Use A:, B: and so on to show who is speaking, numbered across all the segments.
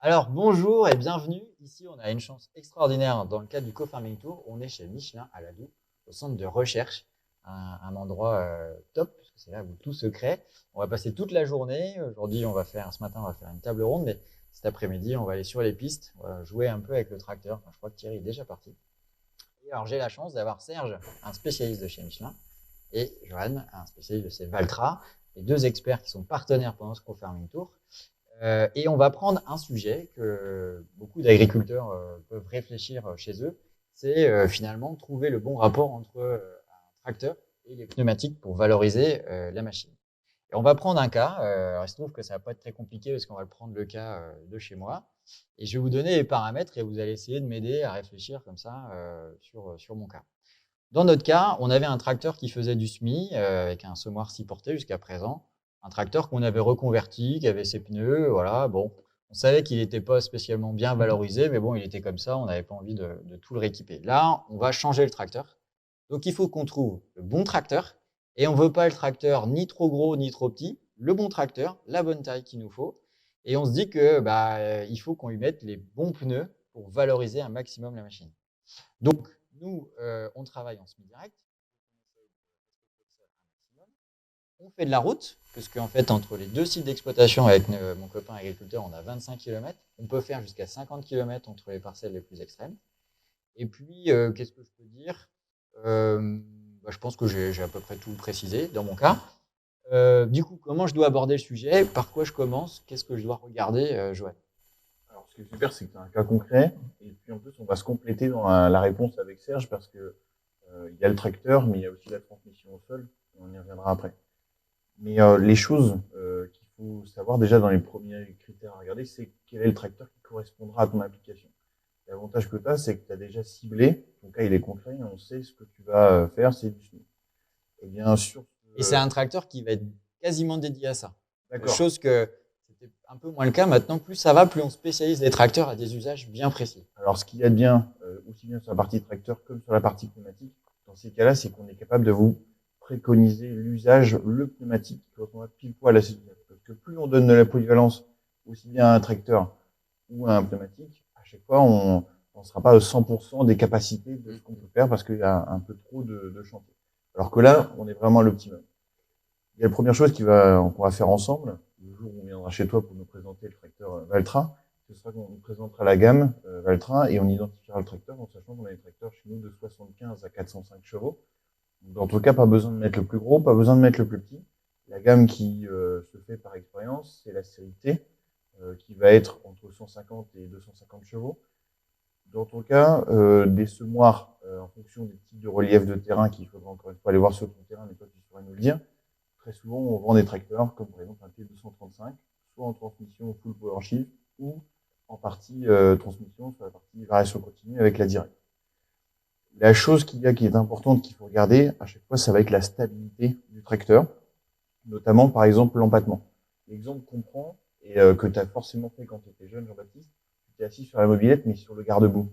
A: Alors, bonjour et bienvenue. Ici, on a une chance extraordinaire dans le cadre du Co-Farming Tour. On est chez Michelin à Ladoux, au centre de recherche, un endroit top, parce que c'est là où tout se crée. On va passer toute la journée. Aujourd'hui, ce matin, on va faire une table ronde, mais cet après-midi, on va aller sur les pistes, on va jouer un peu avec le tracteur. Enfin, je crois que Thierry est déjà parti. Et alors, j'ai la chance d'avoir Serge, un spécialiste de chez Michelin, et Johan, un spécialiste de chez Valtra, les deux experts qui sont partenaires pendant ce Co-Farming Tour. Et on va prendre un sujet que beaucoup d'agriculteurs peuvent réfléchir chez eux, c'est finalement trouver le bon rapport entre un tracteur et les pneumatiques pour valoriser la machine. Et on va prendre un cas, il se trouve que ça va pas être très compliqué parce qu'on va le prendre le cas de chez moi, et je vais vous donner les paramètres et vous allez essayer de m'aider à réfléchir comme ça sur mon cas. Dans notre cas, on avait un tracteur qui faisait du SMI avec un semoir 6 portées jusqu'à présent. Un tracteur qu'on avait reconverti, qui avait ses pneus, voilà. Bon, on savait qu'il n'était pas spécialement bien valorisé, mais bon, il était comme ça, on n'avait pas envie de tout le rééquiper. Là, on va changer le tracteur. Donc, il faut qu'on trouve le bon tracteur. Et on ne veut pas le tracteur ni trop gros ni trop petit. Le bon tracteur, la bonne taille qu'il nous faut. Et on se dit que il faut qu'on lui mette les bons pneus pour valoriser un maximum la machine. Donc, nous, on travaille en semi-direct. On fait de la route, parce qu'en fait, entre les deux sites d'exploitation avec mon copain agriculteur, on a 25 km. On peut faire jusqu'à 50 km entre les parcelles les plus extrêmes. Et puis, qu'est-ce que je peux dire Je pense que j'ai à peu près tout précisé dans mon cas. Du coup, comment je dois aborder le sujet? Par quoi je commence? Qu'est-ce que je dois regarder, Joël?
B: Alors, ce qui est super, c'est que tu as un cas concret. Et puis, en plus, on va se compléter dans la réponse avec Serge parce que il y a le tracteur, mais il y a aussi la transmission au sol. Et on y reviendra après. Mais les choses qu'il faut savoir déjà dans les premiers critères à regarder, c'est quel est le tracteur qui correspondra à ton application. L'avantage que tu as, c'est que tu as déjà ciblé. Ton cas, il est concret. Et on sait ce que tu vas faire, c'est du SMI. Et bien sûr,
A: Et c'est un tracteur qui va être quasiment dédié à ça.
B: d'accord.
A: Chose que c'était un peu moins le cas. Maintenant, plus ça va, plus on spécialise les tracteurs à des usages bien précis.
B: Alors, ce qu'il y a de bien, aussi bien sur la partie tracteur comme sur la partie pneumatique, dans ces cas-là, c'est qu'on est capable de vous préconiser l'usage, le pneumatique qui correspond pile poil à ces usages. Parce que plus on donne de la polyvalence, aussi bien à un tracteur ou à un pneumatique, à chaque fois, on ne sera pas à 100% des capacités de ce qu'on peut faire parce qu'il y a un peu trop de chantier. Alors que là, on est vraiment à l'optimum. Il y a la première chose qu'on va faire ensemble, le jour où on viendra chez toi pour nous présenter le tracteur Valtra, ce sera qu'on nous présentera la gamme Valtra et on identifiera le tracteur en sachant qu'on a des tracteurs chez nous de 75 à 405 chevaux. Donc, en tout cas, pas besoin de mettre le plus gros, pas besoin de mettre le plus petit. La gamme qui se fait par expérience, c'est la série T, qui va être entre 150 et 250 chevaux. Dans ton cas, des semoirs en fonction des types de relief de terrain qu'il faudra encore une fois aller voir sur ton terrain, mais toi tu saurais nous le dire. Très souvent, on vend des tracteurs comme par exemple un T235, soit en transmission full power shift ou en partie transmission sur la partie variation continue avec la directe. La chose qu'il y a qui est importante qu'il faut regarder à chaque fois, ça va être la stabilité du tracteur, notamment par exemple l'empattement. L'exemple qu'on prend et que tu as forcément fait quand tu étais jeune, Jean-Baptiste, tu t'es assis sur la mobilette mais sur le garde-boue.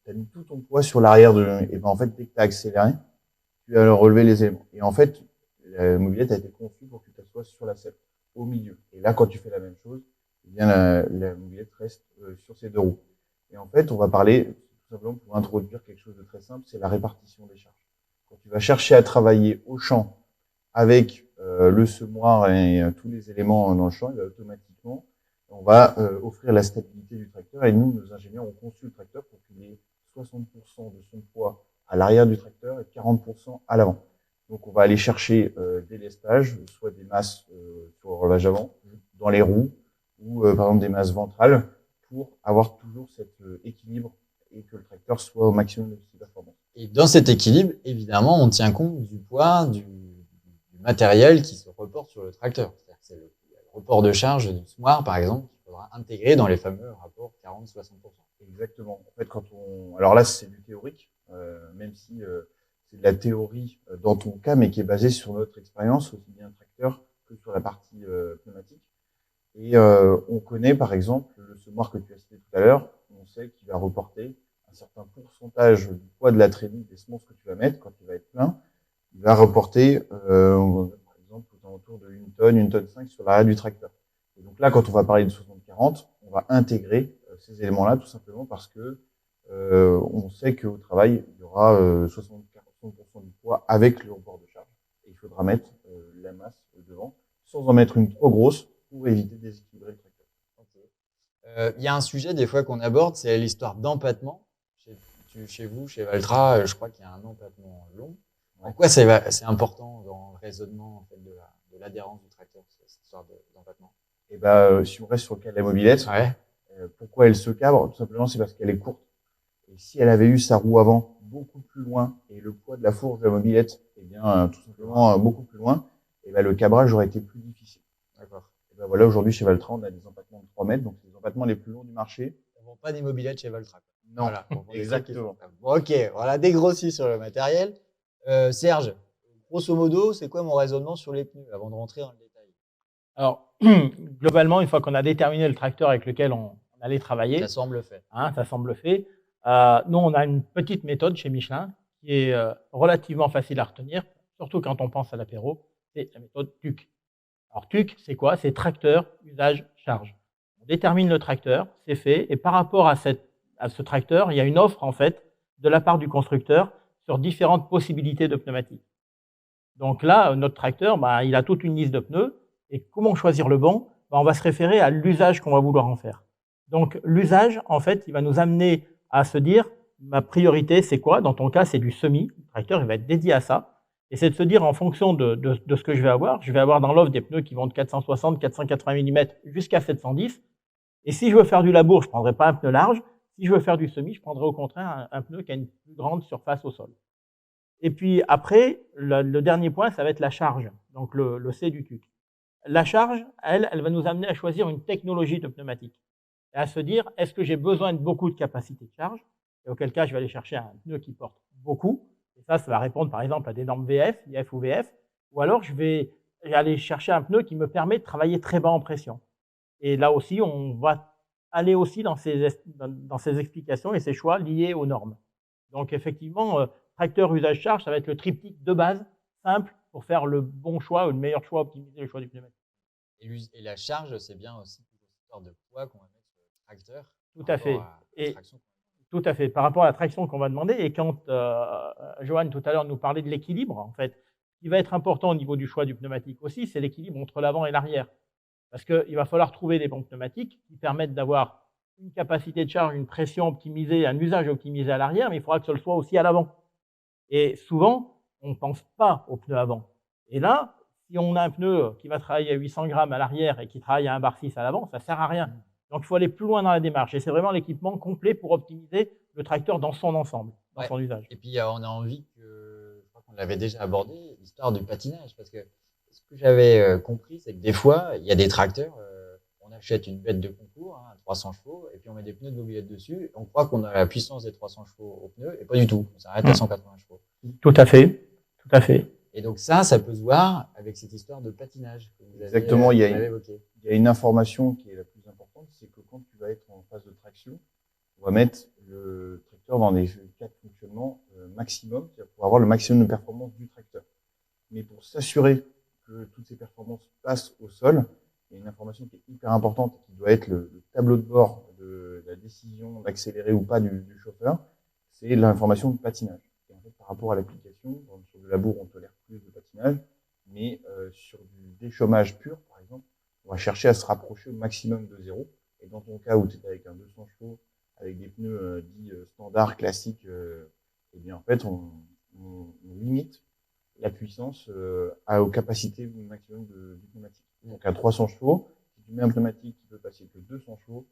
B: Tu as mis tout ton poids sur l'arrière et ben en fait dès que tu as accéléré, tu as relevé les éléments. Et en fait, la mobilette a été conçue pour que tu t'assoies sur la selle, au milieu. Et là, quand tu fais la même chose, eh bien la mobilette reste sur ses deux roues. Et en fait, on va parler, tout simplement pour introduire quelque chose de très simple, c'est la répartition des charges. Quand tu vas chercher à travailler au champ avec le semoir et tous les éléments dans le champ, automatiquement, on va offrir la stabilité du tracteur. Et nous, nos ingénieurs, ont conçu le tracteur pour qu'il ait 60% de son poids à l'arrière du tracteur et 40% à l'avant. Donc, on va aller chercher des lestages, soit des masses sur le relevage avant, dans les roues, ou par exemple des masses ventrales, pour avoir toujours cet équilibre et que le tracteur soit au maximum de ses performances.
A: Et dans cet équilibre, évidemment, on tient compte du poids, du matériel qui se reporte sur le tracteur. C'est-à-dire que c'est le report de charge du semoir, par exemple, qu'il faudra intégrer dans les fameux rapports 40-60%.
B: Exactement. En fait, alors là, c'est du théorique, même si c'est de la théorie dans ton cas, mais qui est basée sur notre expérience, aussi bien tracteur que sur la partie pneumatique. Et on connaît, par exemple, le semoir que tu as cité tout à l'heure, on sait qu'il va reporter un certain pourcentage du poids de la traînée des semences que tu vas mettre quand il va être plein. Il va reporter, par exemple, autour de 1 tonne 5 sur l'arrière du tracteur. Et donc là, quand on va parler de 60-40, on va intégrer ces éléments-là tout simplement parce que on sait qu'au travail, il y aura 60% du poids avec le report de charge. Et il faudra mettre la masse devant sans en mettre une trop grosse pour éviter de déséquilibrer le tracteur.
A: Il y a un sujet des fois qu'on aborde, c'est l'histoire d'empattement. Chez vous, chez Valtra, je crois qu'il y a un empattement long. En quoi c'est important dans le raisonnement en fait, de l'adhérence du tracteur, cette histoire d'empattement?
B: Et si on reste sur le cas de la mobilette, pourquoi elle se cabre? Tout simplement, c'est parce qu'elle est courte. Et si elle avait eu sa roue avant beaucoup plus loin et le poids de la fourche de la mobilette, tout simplement beaucoup plus loin, et le cabrage aurait été plus difficile.
A: D'accord.
B: Et voilà, aujourd'hui chez Valtra, on a des empattements de 3 mètres, donc les empattements les plus longs du marché.
A: On vend pas des mobilettes chez Valtra.
B: Non, voilà, exactement.
A: Bon, ok, on a dégrossi sur le matériel. Serge, grosso modo, c'est quoi mon raisonnement sur les pneus avant de rentrer dans le détail?
C: Alors, globalement, une fois qu'on a déterminé le tracteur avec lequel on allait travailler,
A: ça semble fait.
C: Ça semble fait. Nous, on a une petite méthode chez Michelin qui est relativement facile à retenir, surtout quand on pense à l'apéro, c'est la méthode TUC. Alors, TUC, c'est quoi? C'est tracteur, usage, charge. On détermine le tracteur, c'est fait, et par rapport à ce tracteur, il y a une offre, en fait, de la part du constructeur sur différentes possibilités de pneumatiques. Donc là, notre tracteur, il a toute une liste de pneus, et comment choisir le bon? On va se référer à l'usage qu'on va vouloir en faire. Donc, l'usage, en fait, il va nous amener à se dire, ma priorité, c'est quoi? Dans ton cas, c'est du semi. Le tracteur, il va être dédié à ça. Et c'est de se dire, en fonction de ce que je vais avoir dans l'offre des pneus qui vont de 460, 480 mm jusqu'à 710. Et si je veux faire du labour, je ne prendrai pas un pneu large. Si je veux faire du semi, je prendrai au contraire un pneu qui a une plus grande surface au sol. Et puis après, le dernier point, ça va être la charge, donc le C du TUC. La charge, elle va nous amener à choisir une technologie de pneumatique. Et à se dire, est-ce que j'ai besoin de beaucoup de capacité de charge? Et auquel cas, je vais aller chercher un pneu qui porte beaucoup. Et ça va répondre par exemple à des normes VF, IF ou VF. Ou alors, je vais aller chercher un pneu qui me permet de travailler très bas en pression. Et là aussi, on va aller aussi dans ces explications et ces choix liés aux normes. Donc effectivement, tracteur, usage, charge, ça va être le triptyque de base, simple, pour faire le bon choix ou le meilleur choix, optimiser le choix du pneumatique.
A: Et la charge, c'est bien aussi une histoire de poids qu'on va mettre sur le tracteur.
C: Tout à fait. Tout à fait. Par rapport à la traction qu'on va demander, et quand Johan tout à l'heure nous parlait de l'équilibre, en fait, ce qui va être important au niveau du choix du pneumatique aussi, c'est l'équilibre entre l'avant et l'arrière. Parce qu'il va falloir trouver des bons pneumatiques qui permettent d'avoir une capacité de charge, une pression optimisée, un usage optimisé à l'arrière, mais il faudra que ce le soit aussi à l'avant. Et souvent, on ne pense pas au pneu avant. Et là, si on a un pneu qui va travailler à 800 grammes à l'arrière et qui travaille à 1 bar 6 à l'avant, ça ne sert à rien. Donc, il faut aller plus loin dans la démarche. Et c'est vraiment l'équipement complet pour optimiser le tracteur dans son ensemble, dans son usage.
A: Et puis, on a envie que, je crois qu'on l'avait déjà abordé, l'histoire du patinage. Parce que ce que j'avais compris, c'est que des fois, il y a des tracteurs, on achète une bête de concours, 300 chevaux, et puis on met des pneus de mobilette dessus, et on croit qu'on a la puissance des 300 chevaux aux pneus, et pas du tout. On s'arrête à 180 chevaux.
C: Tout à fait. Tout à fait.
A: Et donc ça peut se voir avec cette histoire de patinage que vous avez,
B: exactement, il y a une information qui est la plus importante, c'est que quand tu vas être en phase de traction, on va mettre le tracteur dans des cas de fonctionnement maximum, c'est-à-dire pour avoir le maximum de performance du tracteur. Mais pour s'assurer que toutes ces performances passent au sol, il y a une information qui est hyper importante, qui doit être le tableau de bord de la décision d'accélérer ou pas du chauffeur, c'est l'information de patinage. Et en fait, par rapport à l'application, sur le labour, on tolère plus de patinage, mais sur du déchômage pur, par exemple, on va chercher à se rapprocher au maximum de 0. Et dans ton cas où tu es avec un 200 chevaux, avec des pneus dits standards, classiques, eh bien en fait, on limite la puissance aux capacités maximum du pneumatique. Donc à 300 chevaux, si tu mets un pneumatique qui peut passer que 200 chevaux,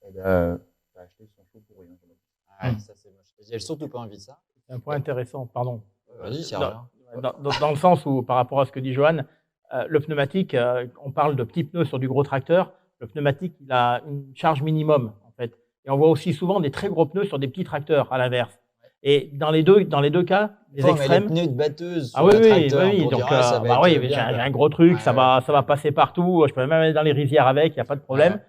B: eh ben, tu as acheté 100 chevaux pour rien.
A: Ça c'est moche. J'ai surtout pas envie de ça.
C: C'est un point intéressant, pardon.
A: Vas-y, c'est rien.
C: Dans le sens où, par rapport à ce que dit Johan, le pneumatique, on parle de petits pneus sur du gros tracteur. Le pneumatique, il a une charge minimum, en fait. Et on voit aussi souvent des très gros pneus sur des petits tracteurs, à l'inverse. Et dans les deux cas, les extrêmes.
A: Les pneus de batteuse.
C: Ah oui. Donc, j'ai un gros truc, ça va passer partout. Je peux même aller dans les rizières avec, il n'y a pas de problème.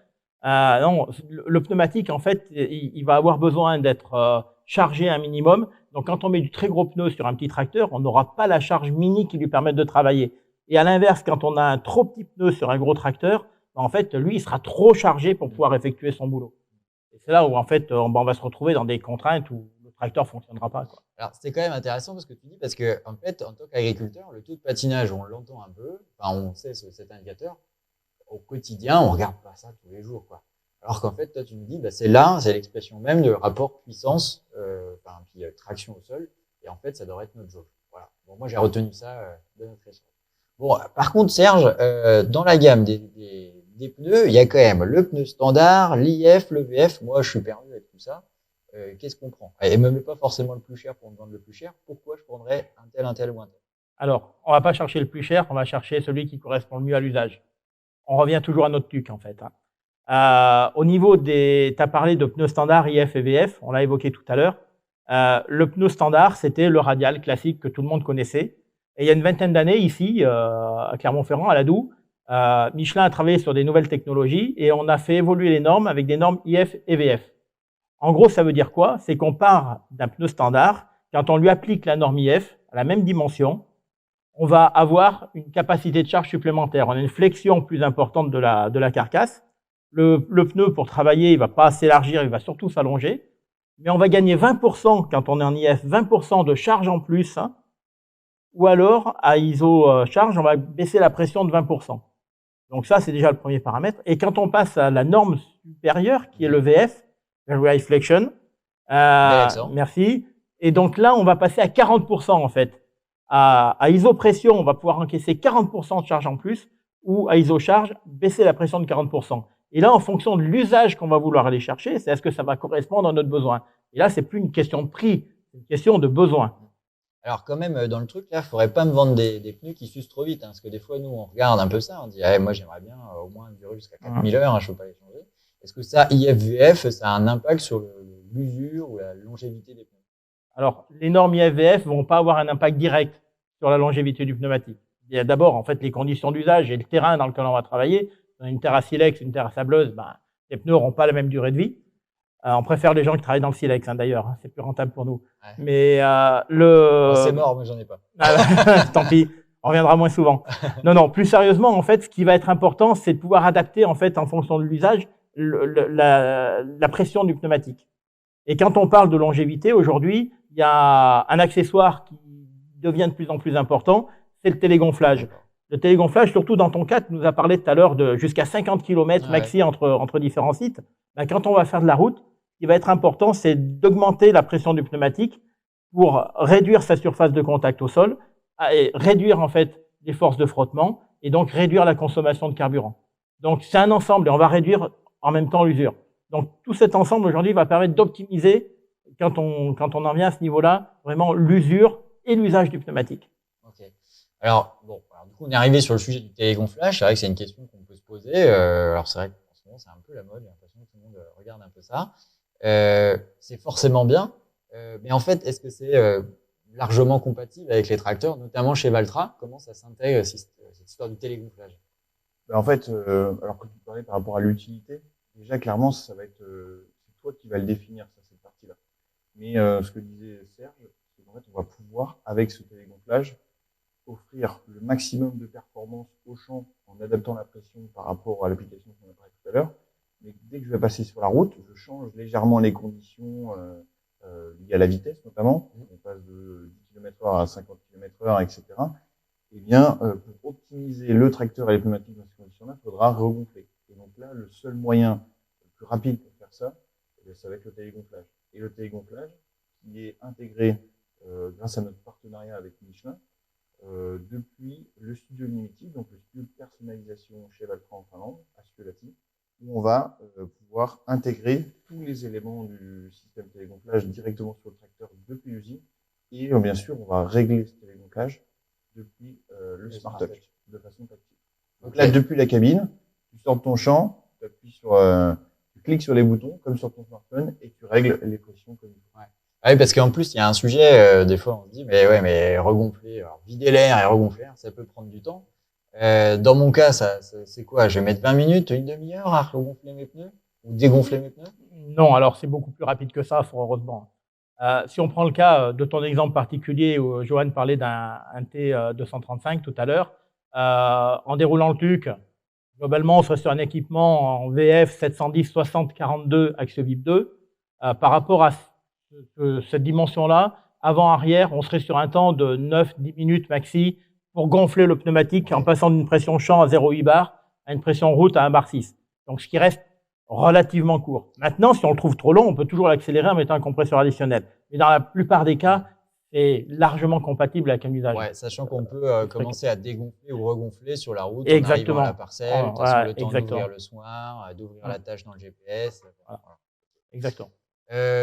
C: Non, le pneumatique, en fait, il va avoir besoin d'être chargé un minimum. Donc, quand on met du très gros pneu sur un petit tracteur, on n'aura pas la charge mini qui lui permette de travailler. Et à l'inverse, quand on a un trop petit pneu sur un gros tracteur, en fait, lui, il sera trop chargé pour pouvoir effectuer son boulot. Et c'est là où, en fait, on va se retrouver dans des contraintes où le tracteur ne fonctionnera pas, quoi.
A: Alors, c'était quand même intéressant parce que tu dis, parce que, en fait, en tant qu'agriculteur, le taux de patinage, on l'entend un peu, enfin, on sait cet indicateur. Au quotidien, on regarde pas ça tous les jours, quoi. Alors qu'en fait, toi, tu me dis, bah, c'est l'expression même de rapport puissance, puis traction au sol. Et en fait, ça devrait être notre jauge. Voilà. Bon, moi, j'ai retenu ça de notre échange. Bon, par contre, Serge, dans la gamme des pneus, il y a quand même le pneu standard, l'IF, le VF. Moi, je suis perdu avec tout ça. Qu'est-ce qu'on prend? Et me met pas forcément le plus cher pour me vendre le plus cher. Pourquoi je prendrais un tel ou un tel?
C: Alors, on va pas chercher le plus cher, on va chercher celui qui correspond le mieux à l'usage. On revient toujours à notre TUC, en fait. Au niveau tu as parlé de pneus standards IF et VF, on l'a évoqué tout à l'heure. Le pneu standard, c'était le radial classique que tout le monde connaissait. Et il y a une vingtaine d'années, ici, à Clermont-Ferrand, à Ladoux, Michelin a travaillé sur des nouvelles technologies et on a fait évoluer les normes avec des normes IF et VF. En gros, ça veut dire quoi? C'est qu'on part d'un pneu standard, quand on lui applique la norme IF à la même dimension, on va avoir une capacité de charge supplémentaire. On a une flexion plus importante de la carcasse. Le pneu, pour travailler, il va pas s'élargir, il va surtout s'allonger. Mais on va gagner 20% quand on est en IF, 20% de charge en plus. Ou alors, à iso charge, on va baisser la pression de 20%. Donc ça, c'est déjà le premier paramètre. Et quand on passe à la norme supérieure, qui est le VF, Very High Flexion, merci. Et donc là, on va passer à 40% en fait. À isopression, on va pouvoir encaisser 40% de charge en plus, ou à isocharge, baisser la pression de 40%. Et là, en fonction de l'usage qu'on va vouloir aller chercher, c'est est-ce que ça va correspondre à notre besoin. Et là, c'est plus une question de prix, c'est une question de besoin.
A: Alors quand même, dans le truc, là, faudrait pas me vendre des pneus qui s'usent trop vite, hein, parce que des fois, nous, on regarde un peu ça, on dit, ah, moi, j'aimerais bien au moins durer jusqu'à 4000 heures, hein, je peux pas les changer. Est-ce que ça, IFVF, ça a un impact sur l'usure ou la longévité des pneus?
C: Alors, les normes IFVF vont pas avoir un impact direct sur la longévité du pneumatique. Il y a d'abord, en fait, les conditions d'usage et le terrain dans lequel on va travailler. Dans une terre à silex, une terre à sableuse, les pneus n'auront pas la même durée de vie. On préfère les gens qui travaillent dans le silex, d'ailleurs. C'est plus rentable pour nous.
A: Ouais.
C: Mais
A: c'est mort, mais j'en ai pas.
C: Tant pis, on reviendra moins souvent. Non, plus sérieusement, en fait, ce qui va être important, c'est de pouvoir adapter, en fait, en fonction de l'usage, la pression du pneumatique. Et quand on parle de longévité, aujourd'hui, il y a un accessoire qui devient de plus en plus important, c'est le télégonflage. Le télégonflage, surtout dans ton cas, tu nous as parlé tout à l'heure de jusqu'à 50 km maxi entre différents sites. Quand on va faire de la route, ce qui va être important, c'est d'augmenter la pression du pneumatique pour réduire sa surface de contact au sol et réduire en fait les forces de frottement et donc réduire la consommation de carburant. Donc c'est un ensemble et on va réduire en même temps l'usure. Donc tout cet ensemble aujourd'hui va permettre d'optimiser, quand on en vient à ce niveau-là, vraiment l'usure et l'usage du pneumatique.
A: Ok. Alors du coup on est arrivé sur le sujet du télégonflage. C'est vrai que c'est une question qu'on peut se poser. Alors c'est vrai qu'en ce moment c'est un peu la mode. J'ai l'impression que tout le monde regarde un peu ça. C'est forcément bien, mais en fait est-ce que c'est largement compatible avec les tracteurs, notamment chez Valtra? Comment ça s'intègre cette histoire du télégonflage?
B: En fait, alors que tu parlais par rapport à l'utilité, déjà clairement ça va être c'est toi qui vas le définir, ça, cette partie-là. Mais ce que disait Serge, c'est qu'en fait on va pouvoir avec ce télégonflage offrir le maximum de performance au champ en adaptant la pression par rapport à l'application qu'on a parlé tout à l'heure. Mais dès que je vais passer sur la route, je change légèrement les conditions liées à la vitesse notamment. On passe de 10 km/h à 50 km/h, etc. Eh bien, pour optimiser le tracteur et les pneumatiques dans ces conditions-là, il faudra regonfler. Et donc là, le seul moyen le plus rapide pour faire ça, ça va être le télégonflage. Et le télégonflage, qui est intégré grâce à notre partenariat avec Michelin, depuis le studio Limited, donc le studio de personnalisation chez Valtra en Finlande, à Suolahti, où on va pouvoir intégrer tous les éléments du système télégonflage directement sur le tracteur depuis l'usine. Et bien sûr, on va régler ce télégonflage depuis le Smart Touch de façon tactile. Donc là, depuis la cabine, tu sors de ton champ, tu cliques sur les boutons comme sur ton smartphone et tu règles les pressions comme il faut.
A: Ouais. Ah oui, parce qu'en plus, il y a un sujet, des fois, on se dit, mais regonfler, alors vider l'air et regonfler l'air, ça peut prendre du temps. Dans mon cas, c'est quoi? Je vais mettre 20 minutes, une demi-heure à regonfler mes pneus ou dégonfler mes pneus?
C: Non, alors c'est beaucoup plus rapide que ça, fort heureusement. Si on prend le cas de ton exemple particulier où Johan parlait d'un T235 tout à l'heure, en déroulant le TUC, Globalement, on serait sur un équipement en VF 710/60/42 axe VIP 2. Par rapport à cette dimension-là, avant-arrière, on serait sur un temps de 9-10 minutes maxi pour gonfler le pneumatique en passant d'une pression champ à 0,8 bar à une pression route à 1 bar 6. Donc, ce qui reste relativement court. Maintenant, si on le trouve trop long, on peut toujours l'accélérer en mettant un compresseur additionnel. Mais dans la plupart des cas, c'est largement compatible avec un usage.
A: Ouais, sachant qu'on peut commencer à dégonfler ou regonfler sur la route
C: Exactement.
A: en arrivant à la parcelle,
C: Oh,
A: de
C: voilà,
A: le temps
C: exactement.
A: d'ouvrir le soir, d'ouvrir la tâche dans le GPS.
C: Voilà.
A: Voilà.
C: Exactement.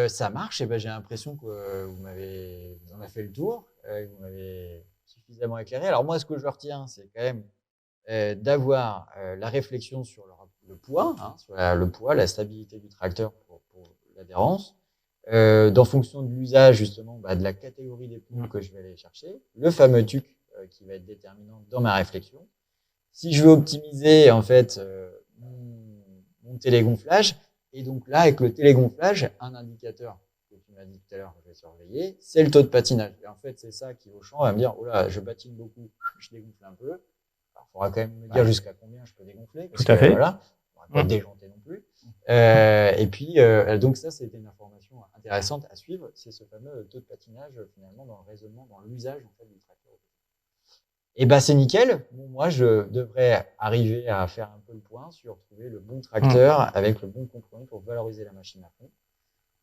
A: Ça marche, et ben j'ai l'impression que vous en avez fait le tour, vous m'avez suffisamment éclairé. Alors moi, ce que je retiens, c'est quand même d'avoir la réflexion sur le poids, hein, sur le poids, la stabilité du tracteur pour l'adhérence, d'en fonction de l'usage justement, de la catégorie des pneus que je vais aller chercher, le fameux TUC qui va être déterminant dans ma réflexion. Si je veux optimiser en fait mon télégonflage, et donc là avec le télégonflage, un indicateur que tu m'as dit tout à l'heure, je vais surveiller, c'est le taux de patinage. Et en fait, c'est ça qui au champ va me dire, oh là, je patine beaucoup, je dégonfle un peu. Alors, il faudra quand même me dire jusqu'à combien je peux dégonfler.
C: Tout à fait.
A: Voilà, on va pas déjanter non plus. Et puis, donc ça, c'était une information intéressante à suivre. C'est ce fameux taux de patinage, finalement, dans le raisonnement, dans l'usage en fait, du tracteur. Et ben, c'est nickel. Bon, moi, je devrais arriver à faire un peu le point sur trouver le bon tracteur avec le bon compromis pour valoriser la machine à fond.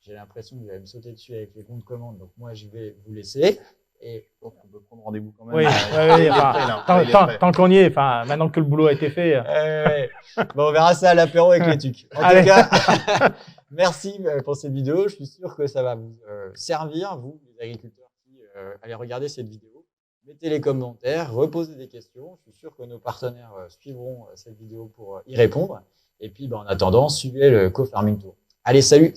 A: J'ai l'impression que vous allez me sauter dessus avec les bons de commande, donc moi, je vais vous laisser. Et
B: Je pense qu'on peut prendre rendez-vous quand même.
C: Oui, tant qu'on y est, maintenant que le boulot a été fait.
A: Bon, on verra ça à l'apéro avec les tucs. En tout cas, merci pour cette vidéo. Je suis sûr que ça va vous servir, vous, les agriculteurs qui allez regarder cette vidéo. Mettez les commentaires, reposez des questions. Je suis sûr que nos partenaires suivront cette vidéo pour y répondre. Et puis, en attendant, suivez le Co-Farming Tour. Allez, salut!